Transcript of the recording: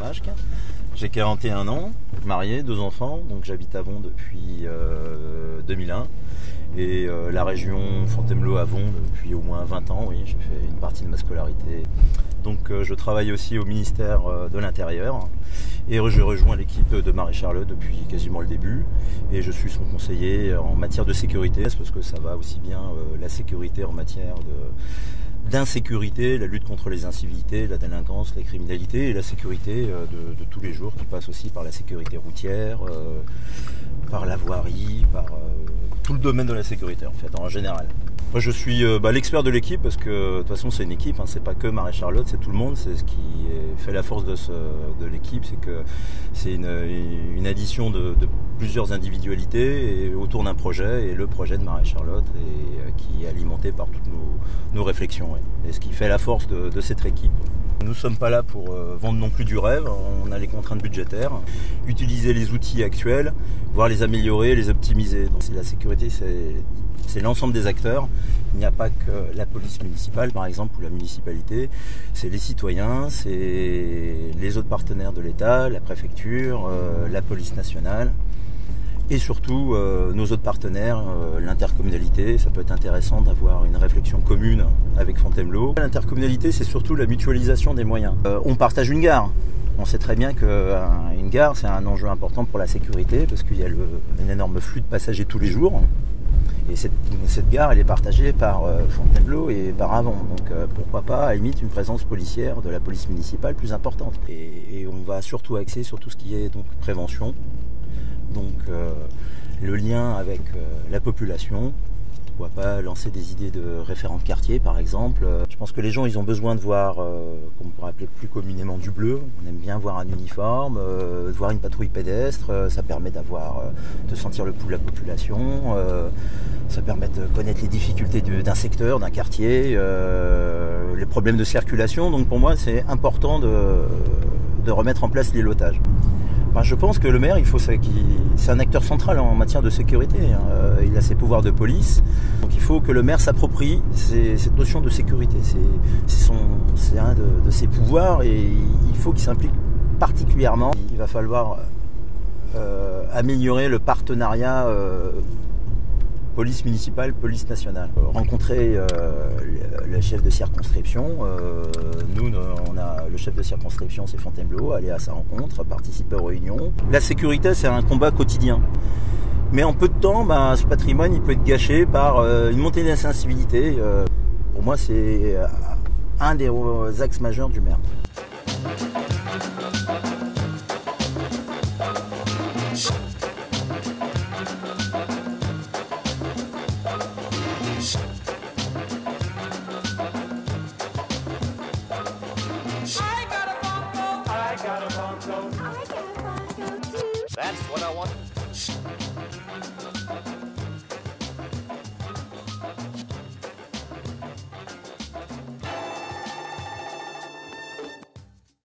Masque. J'ai 41 ans, marié, 2 enfants, donc j'habite à Vons depuis 2001. Et la région Fontainebleau à Vons depuis au moins 20 ans, oui, j'ai fait une partie de ma scolarité. Donc je travaille aussi au ministère de l'Intérieur et je rejoins l'équipe de Marie-Charlotte depuis quasiment le début et je suis son conseiller en matière de sécurité parce que ça va aussi bien la sécurité en matière d'insécurité, la lutte contre les incivilités, la délinquance, la criminalité et la sécurité de tous les jours qui passe aussi par la sécurité routière, par la voirie, par tout le domaine de la sécurité en fait en général. Moi je suis l'expert de l'équipe parce que de toute façon c'est une équipe, hein, c'est pas que Marie-Charlotte, c'est tout le monde, c'est ce qui fait la force de l'équipe, c'est que c'est une addition de plusieurs individualités et autour d'un projet, et le projet de Marie-Charlotte qui est alimenté par toutes nos réflexions, ouais. Et ce qui fait la force de cette équipe. Nous ne sommes pas là pour vendre non plus du rêve, on a les contraintes budgétaires, utiliser les outils actuels, voire les améliorer, les optimiser. Donc la sécurité, c'est l'ensemble des acteurs. Il n'y a pas que la police municipale, par exemple, ou la municipalité. C'est les citoyens, c'est les autres partenaires de l'État, la préfecture, la police nationale. Et surtout nos autres partenaires, l'intercommunalité. Ça peut être intéressant d'avoir une réflexion commune avec Fontainebleau. L'intercommunalité, c'est surtout la mutualisation des moyens. On partage une gare. On sait très bien qu'une gare, c'est un enjeu important pour la sécurité parce qu'il y a un énorme flux de passagers tous les jours. Et cette gare, elle est partagée par Fontainebleau et par Avon. Donc pourquoi pas, à la limite, une présence policière de la police municipale plus importante. Et on va surtout axer sur tout ce qui est donc prévention. Donc le lien avec la population, pourquoi pas lancer des idées de référents de quartier par exemple. Je pense que les gens ils ont besoin de voir, qu'on pourrait appeler plus communément du bleu. On aime bien voir un uniforme, de voir une patrouille pédestre, ça permet de sentir le pouls de la population, ça permet de connaître les difficultés d'un secteur, d'un quartier, les problèmes de circulation. Donc pour moi c'est important de remettre en place les lotages. Je pense que le maire, c'est un acteur central en matière de sécurité. Il a ses pouvoirs de police. Donc il faut que le maire s'approprie cette notion de sécurité. C'est un de ses pouvoirs et il faut qu'il s'implique particulièrement. Il va falloir améliorer le partenariat police municipale, police nationale. Rencontrer le chef de circonscription. Nous, le chef de circonscription, c'est Fontainebleau, aller à sa rencontre, participer aux réunions. La sécurité, c'est un combat quotidien. Mais en peu de temps, ce patrimoine, il peut être gâché par une montée d'insensibilité. Pour moi, c'est un des axes majeurs du maire.